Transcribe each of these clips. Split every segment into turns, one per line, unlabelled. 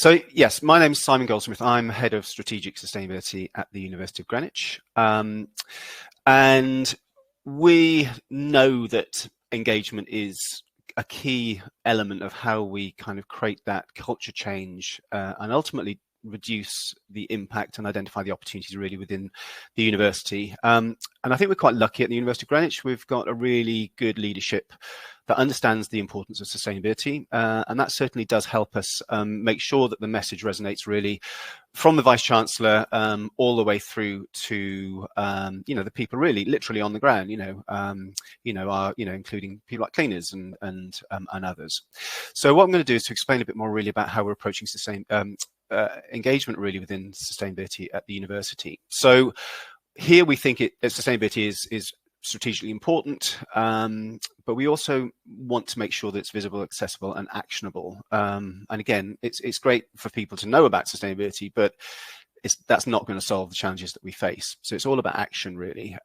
So yes, my name is Simon Goldsmith. I'm Head of Strategic Sustainability at the University of Greenwich. And we know that engagement is a key element of how we kind of create that culture change and ultimately reduce the impact and identify the opportunities really within the university. And I think we're quite lucky at the University of Greenwich. We've got a really good leadership that understands the importance of sustainability. And that certainly does help us make sure that the message resonates really from the Vice-Chancellor all the way through to, the people really literally on the ground, including people like cleaners and others. So what I'm going to do is to explain a bit more really about how we're approaching engagement really within sustainability at the university. So here we think sustainability is strategically important, but we also want to make sure that it's visible, accessible, and actionable. And again, it's great for people to know about sustainability, but that's not going to solve the challenges that we face. So it's all about action, really.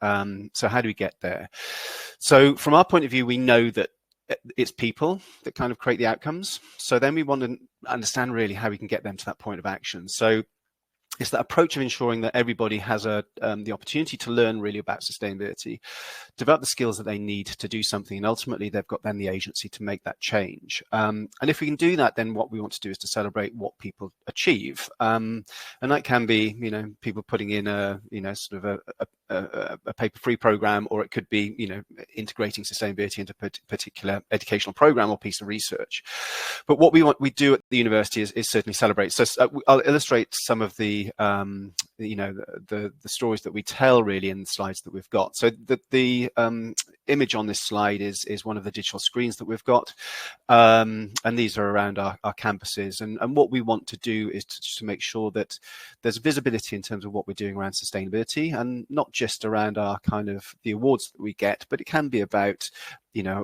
So how do we get there? So from our point of view, we know that it's people that kind of create the outcomes. So then we want to understand really how we can get them to that point of action. So it's that approach of ensuring that everybody has the opportunity to learn really about sustainability, develop the skills that they need to do something, and ultimately they've got then the agency to make that change. And if we can do that, then what we want to do is to celebrate what people achieve. And that can be, people putting in a paper-free program, or it could be, integrating sustainability into a particular educational program or piece of research. But what we do at the university is certainly celebrate. So I'll illustrate some of the stories that we tell really in the slides that we've got. So the image on this slide is one of the digital screens that we've got, and these are around our campuses. And what we want to do is to make sure that there's visibility in terms of what we're doing around sustainability, and not just around our kind of the awards that we get, but it can be about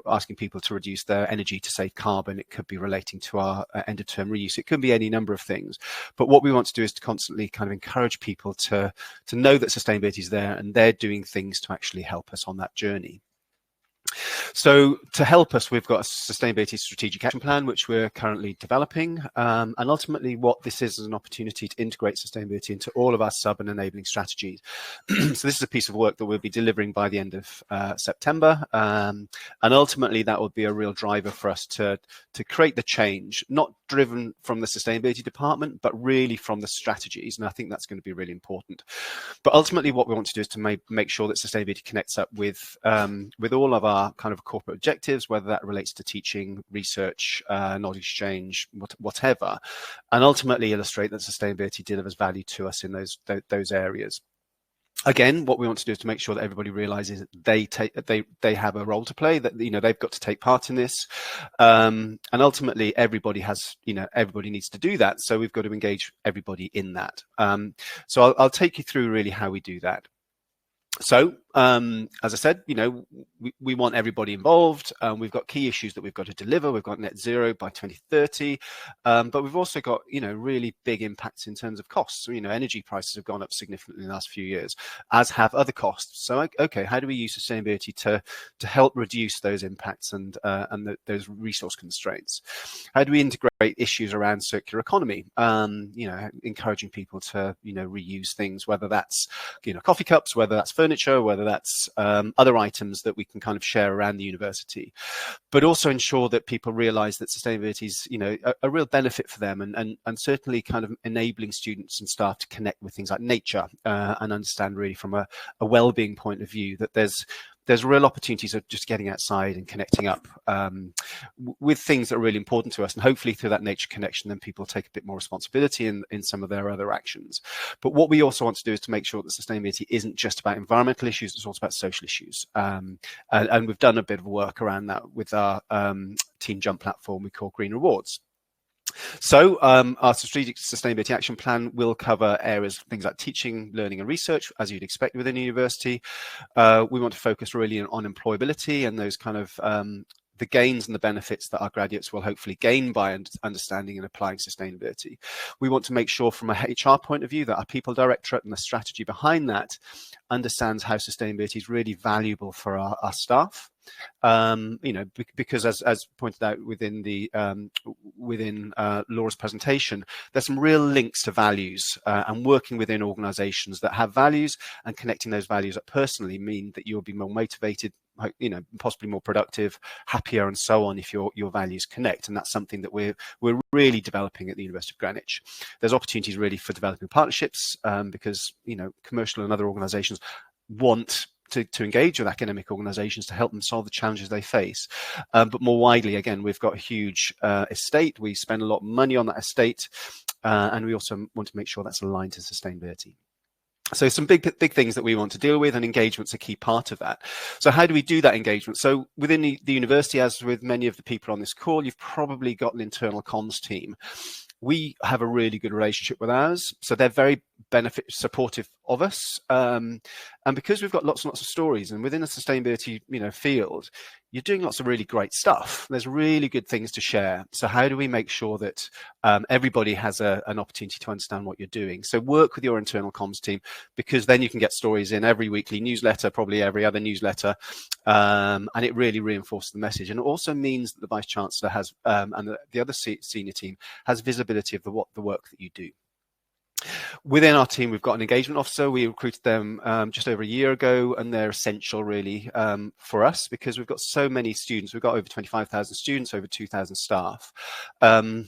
asking people to reduce their energy to save carbon. It could be relating to our end of term reuse. It could be any number of things. But what we want to do is to constantly kind of encourage people to know that sustainability is there, and they're doing things to actually help us on that journey. So to help us, we've got a sustainability strategic action plan, which we're currently developing. And ultimately what this is an opportunity to integrate sustainability into all of our sub and enabling strategies. So this is a piece of work that we'll be delivering by the end of September. And ultimately that will be a real driver for us to create the change, not driven from the sustainability department, but really from the strategies. And I think that's going to be really important. But ultimately what we want to do is to make sure that sustainability connects up with all of our kind of corporate objectives, whether that relates to teaching, research, knowledge exchange, whatever, and ultimately illustrate that sustainability delivers value to us in those areas. Again, what we want to do is to make sure that everybody realizes that they have a role to play, that they've got to take part in this, and ultimately everybody needs to do that. So we've got to engage everybody in that. So I'll take you through really how we do that. So, as I said, we want everybody involved. We've got key issues that we've got to deliver. We've got net zero by 2030, but we've also got, really big impacts in terms of costs. So, energy prices have gone up significantly in the last few years, as have other costs. So, okay, how do we use sustainability to help reduce those impacts and those resource constraints? How do we integrate issues around circular economy? Encouraging people to, reuse things, whether that's, coffee cups, whether that's furniture, whether that's other items that we can kind of share around the university, but also ensure that people realize that sustainability is, a real benefit for them, and certainly kind of enabling students and staff to connect with things like nature and understand really from a well-being point of view that there's real opportunities of just getting outside and connecting up with things that are really important to us. And hopefully through that nature connection, then people take a bit more responsibility in some of their other actions. But what we also want to do is to make sure that sustainability isn't just about environmental issues, it's also about social issues. And we've done a bit of work around that with our Team Jump platform we call Green Rewards. So our strategic sustainability action plan will cover areas, things like teaching, learning and research, as you'd expect within a university. We want to focus really on employability and those kind of the gains and the benefits that our graduates will hopefully gain by understanding and applying sustainability. We want to make sure from a HR point of view that our people directorate and the strategy behind that understands how sustainability is really valuable for our staff. Because as pointed out within the Laura's presentation, there's some real links to values, and working within organizations that have values and connecting those values up personally mean that you'll be more motivated, possibly more productive, happier, and so on if your values connect. And that's something that we're really developing at the University of Greenwich. There's opportunities really for developing partnerships, because commercial and other organizations want to engage with academic organizations to help them solve the challenges they face. But more widely, again, we've got a huge estate. We spend a lot of money on that estate, and we also want to make sure that's aligned to sustainability. So some big things that we want to deal with, and engagement's a key part of that. So how do we do that engagement? So within the university, as with many of the people on this call, you've probably got an internal comms team. We have a really good relationship with ours, so they're very supportive of us, and because we've got lots and lots of stories, and within a sustainability field, you're doing lots of really great stuff. There's really good things to share. So how do we make sure that everybody has an opportunity to understand what you're doing? So work with your internal comms team, because then you can get stories in every weekly newsletter, probably every other newsletter, and it really reinforces the message. And it also means that the Vice Chancellor has, and the other senior team has visibility of the work that you do. Within our team, we've got an engagement officer. We recruited them just over a year ago, and they're essential really for us, because we've got so many students. We've got over 25,000 students, over 2,000 staff. And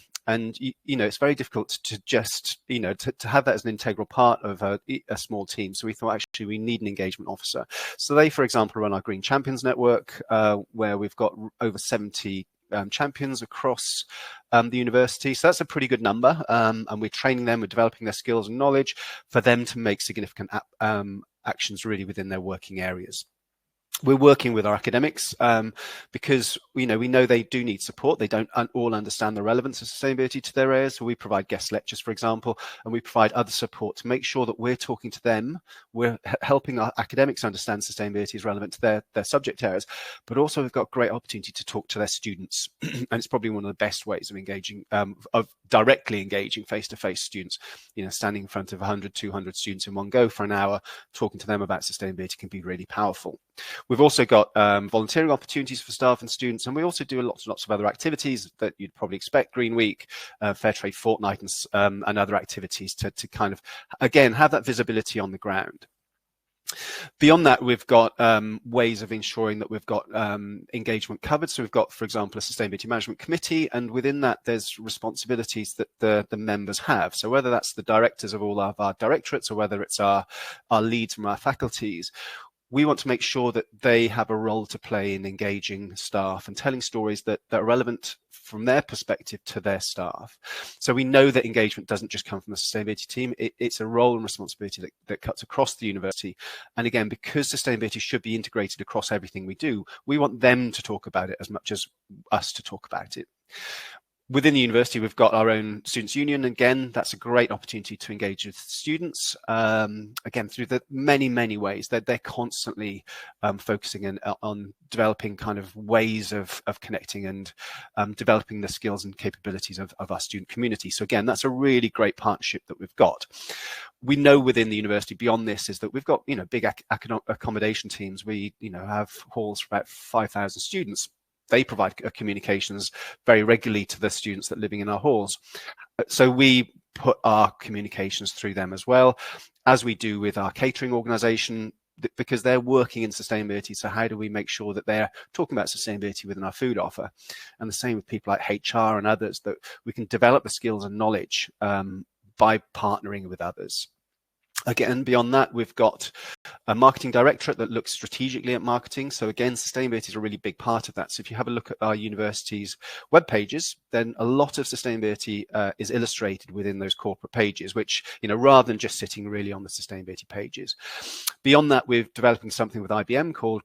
it's very difficult to just to have that as an integral part of a small team. So we thought actually we need an engagement officer. So they, for example, run our Green Champions Network, where we've got over 70 champions across the university. So that's a pretty good number, and we're training them, we're developing their skills and knowledge for them to make significant actions really within their working areas. We're working with our academics, because we know they do need support. They don't all understand the relevance of sustainability to their areas. So we provide guest lectures, for example, and we provide other support to make sure that we're talking to them. We're helping our academics understand sustainability is relevant to their subject areas, but also we've got great opportunity to talk to their students. And it's probably one of the best ways of engaging, of directly engaging face-to-face students. Standing in front of 100, 200 students in one go for an hour, talking to them about sustainability can be really powerful. We've also got volunteering opportunities for staff and students, and we also do lots and lots of other activities that you'd probably expect: Green Week, Fair Trade Fortnight, and other activities to kind of, again, have that visibility on the ground. Beyond that, we've got ways of ensuring that we've got engagement covered. So we've got, for example, a Sustainability Management Committee, and within that there's responsibilities that the members have. So whether that's the directors of all of our directorates, or whether it's our leads from our faculties, we want to make sure that they have a role to play in engaging staff and telling stories that are relevant from their perspective to their staff. So we know that engagement doesn't just come from the sustainability team. It's a role and responsibility that cuts across the university. And again, because sustainability should be integrated across everything we do, we want them to talk about it as much as us to talk about it. Within the university, we've got our own students' union. Again, that's a great opportunity to engage with students, again, through the many ways that they're constantly focusing on developing kind of ways of connecting and developing the skills and capabilities of our student community. So again, that's a really great partnership that we've got. We know within the university beyond this is that we've got, big accommodation teams. We, have halls for about 5,000 students. They provide communications very regularly to the students that are living in our halls. So we put our communications through them as well, as we do with our catering organisation, because they're working in sustainability. So how do we make sure that they're talking about sustainability within our food offer? And the same with people like HR and others, that we can develop the skills and knowledge by partnering with others. Again, beyond that, we've got a marketing directorate that looks strategically at marketing. So again, sustainability is a really big part of that. So if you have a look at our university's web pages, then a lot of sustainability is illustrated within those corporate pages, which, rather than just sitting really on the sustainability pages. Beyond that, we're developing something with IBM called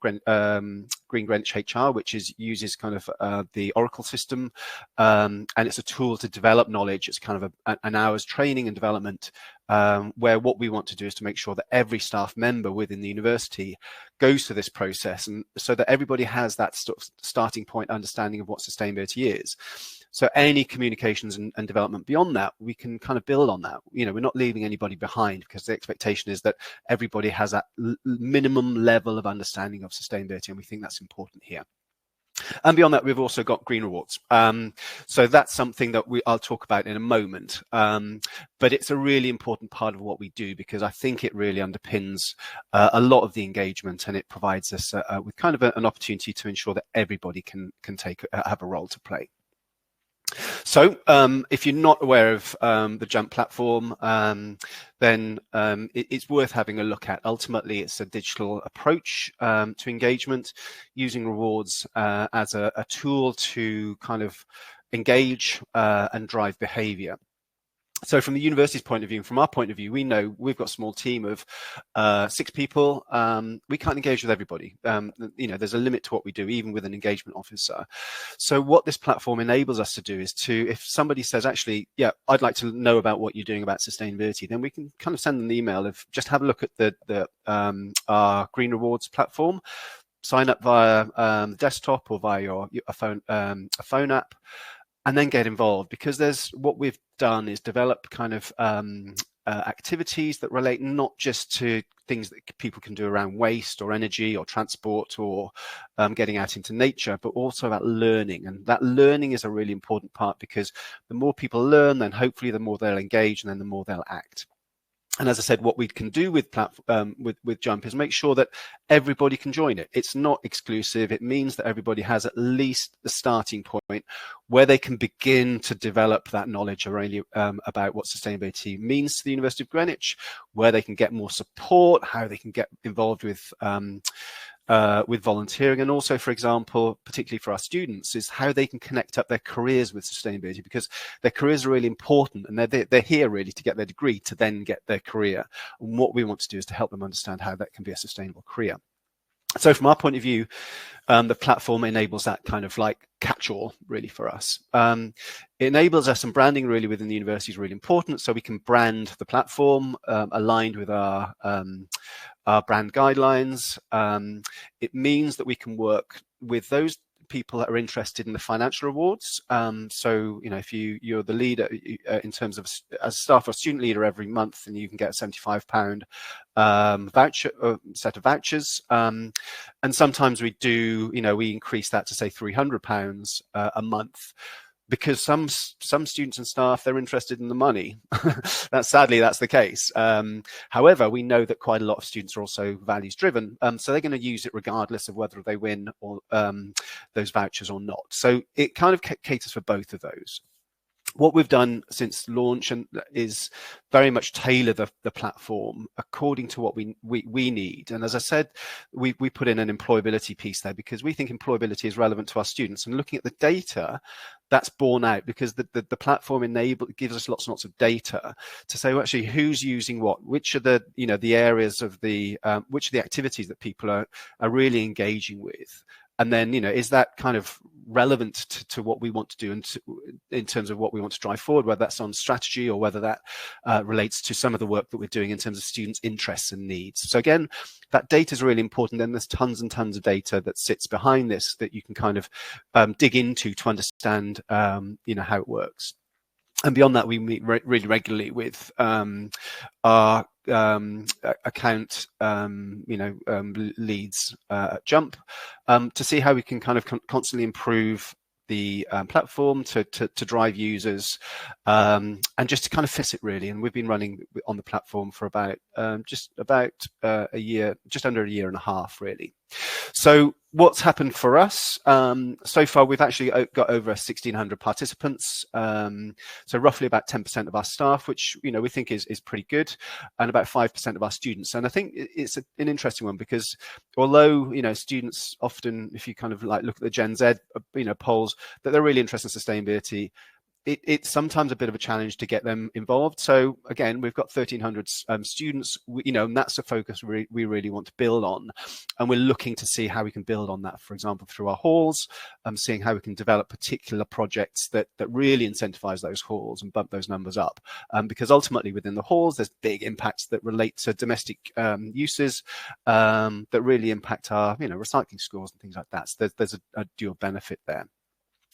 Greenwich HR, which uses kind of the Oracle system, and it's a tool to develop knowledge. It's kind of an hour's training and development, where what we want to do is to make sure that every staff member within the university goes through this process, and so that everybody has that sort of starting point understanding of what sustainability is. So any communications and development beyond that, we can kind of build on that. You know, we're not leaving anybody behind, because the expectation is that everybody has that minimum level of understanding of sustainability, and we think that's important here. And beyond that, we've also got green rewards. So that's something that I'll talk about in a moment. But it's a really important part of what we do, because I think it really underpins a lot of the engagement, and it provides us with kind of an opportunity to ensure that everybody can have a role to play. So if you're not aware of the JUMP platform, then it's worth having a look at. Ultimately, it's a digital approach to engagement, using rewards as a tool to kind of engage and drive behavior. So from the university's point of view, and from our point of view, we know we've got a small team of 6 people. We can't engage with everybody. You know, there's a limit to what we do, even with an engagement officer. So what this platform enables us to do is to, if somebody says, actually, yeah, I'd like to know about what you're doing about sustainability, then we can kind of send them an email of just have a look at our Green Rewards platform, sign up via the desktop or via a phone app, and then get involved, because what we've done is develop kind of activities that relate not just to things that people can do around waste or energy or transport or getting out into nature, but also about learning. And that learning is a really important part, because the more people learn, then hopefully the more they'll engage, and then the more they'll act. And as I said, what we can do with JUMP is make sure that everybody can join it. It's not exclusive. It means that everybody has at least the starting point where they can begin to develop that knowledge about what sustainability means to the University of Greenwich, where they can get more support, how they can get involved with volunteering, and also, for example, particularly for our students, is how they can connect up their careers with sustainability, because their careers are really important, and they're here really to get their degree to then get their career. And what we want to do is to help them understand how that can be a sustainable career. So from our point of view, the platform enables that kind of like catch-all really for us. It enables us, and branding really within the university is really important, so we can brand the platform aligned with our brand guidelines. It means that we can work with those people that are interested in the financial rewards. So, you know, if you're the leader in terms of as staff or student leader every month, then you can get a £75 voucher, set of vouchers. And sometimes we do, you know, we increase that to say £300 a month, because some students and staff, they're interested in the money. Sadly, that's the case. However, we know that quite a lot of students are also values driven, so they're going to use it regardless of whether they win or those vouchers or not. So it kind of caters for both of those. What we've done since launch is very much tailor the platform according to what we need. And as I said, we put in an employability piece there, because we think employability is relevant to our students. And looking at the data, that's borne out, because the platform gives us lots and lots of data to say, well, actually, who's using what, which are the, you know, the areas of the which are the activities that people are really engaging with. And then, you know, is that kind of relevant to what we want to do, and in terms of what we want to drive forward, whether that's on strategy or whether that relates to some of the work that we're doing in terms of students' interests and needs. So again, that data is really important. Then there's tons and tons of data that sits behind this that you can kind of dig into to understand, you know, how it works. And beyond that, we meet really regularly with our account, leads at JUMP to see how we can kind of constantly improve the platform to drive users and just to kind of fit it really. And we've been running on the platform for about just under a year and a half really. So what's happened for us so far? We've actually got over 1,600 participants, so roughly about 10% of our staff, which, you know, we think is pretty good, and about 5% of our students. And I think it's an interesting one, because although, you know, students often, if you kind of like look at the Gen Z, you know, polls, that they're really interested in sustainability, it's sometimes a bit of a challenge to get them involved. So again, we've got 1,300 students, and that's a focus we really want to build on. And we're looking to see how we can build on that, for example, through our halls, seeing how we can develop particular projects that really incentivize those halls and bump those numbers up. Because ultimately within the halls, there's big impacts that relate to domestic uses that really impact our, recycling scores and things like that. So there's a dual benefit there.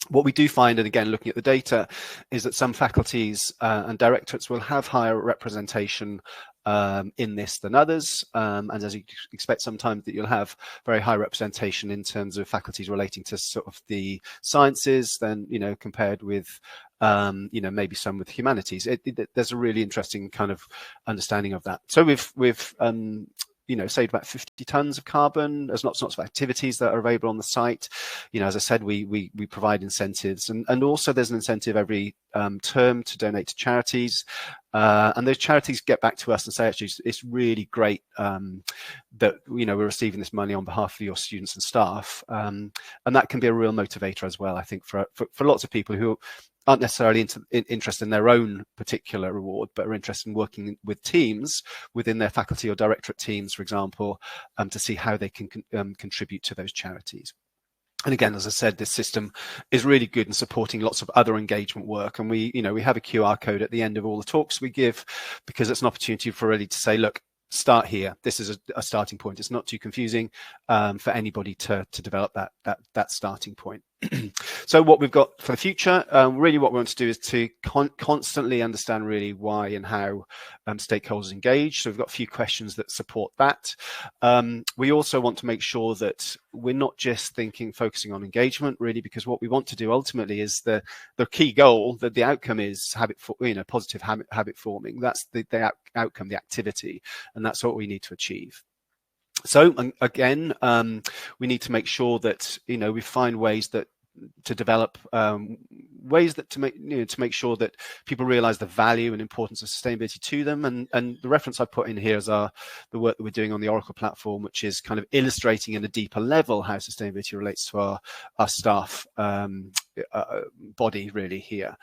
What we do find, and again, looking at the data, is that some faculties and directorates will have higher representation in this than others. And as you expect, sometimes that you'll have very high representation in terms of faculties relating to sort of the sciences than, compared with, maybe some with humanities. There's a really interesting kind of understanding of that. So we've saved about 50 tons of carbon. There's lots and lots of activities that are available on the site. As I said, we provide incentives, and also there's an incentive every term to donate to charities. And those charities get back to us and say, actually, it's really great that we're receiving this money on behalf of your students and staff, and that can be a real motivator as well, I think, for lots of people who aren't necessarily interested in their own particular reward, but are interested in working with teams within their faculty or directorate teams, for example, to see how they can contribute to those charities. And again, as I said, this system is really good in supporting lots of other engagement work. And we have a QR code at the end of all the talks we give, because it's an opportunity for really to say, look, start here. This is a starting point. It's not too confusing for anybody to develop that starting point. So what we've got for the future, really what we want to do is to constantly understand really why and how stakeholders engage. So we've got a few questions that support that. We also want to make sure that we're not just focusing on engagement, really, because what we want to do ultimately is the key goal, that the outcome is positive habit forming. That's the outcome, the activity, and that's what we need to achieve. So again, we need to make sure that we find ways to develop ways to make sure that people realize the value and importance of sustainability to them. And the reference I put in here is the work that we're doing on the Oracle platform, which is kind of illustrating in a deeper level how sustainability relates to our staff body really here.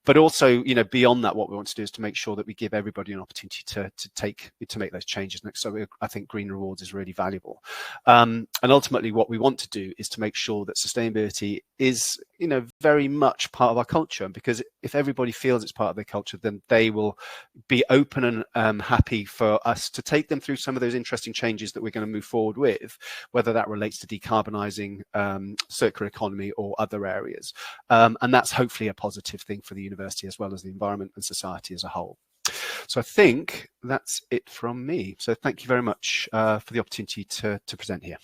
But also, beyond that, what we want to do is to make sure that we give everybody an opportunity to make those changes. And so I think green rewards is really valuable. And ultimately, what we want to do is to make sure that sustainability is, very much part of our culture, because if everybody feels it's part of their culture, then they will be open and happy for us to take them through some of those interesting changes that we're going to move forward with, whether that relates to decarbonising, circular economy, or other areas. And that's hopefully a positive thing for the university as well as the environment and society as a whole. So I think that's it from me. So thank you very much for the opportunity to present here.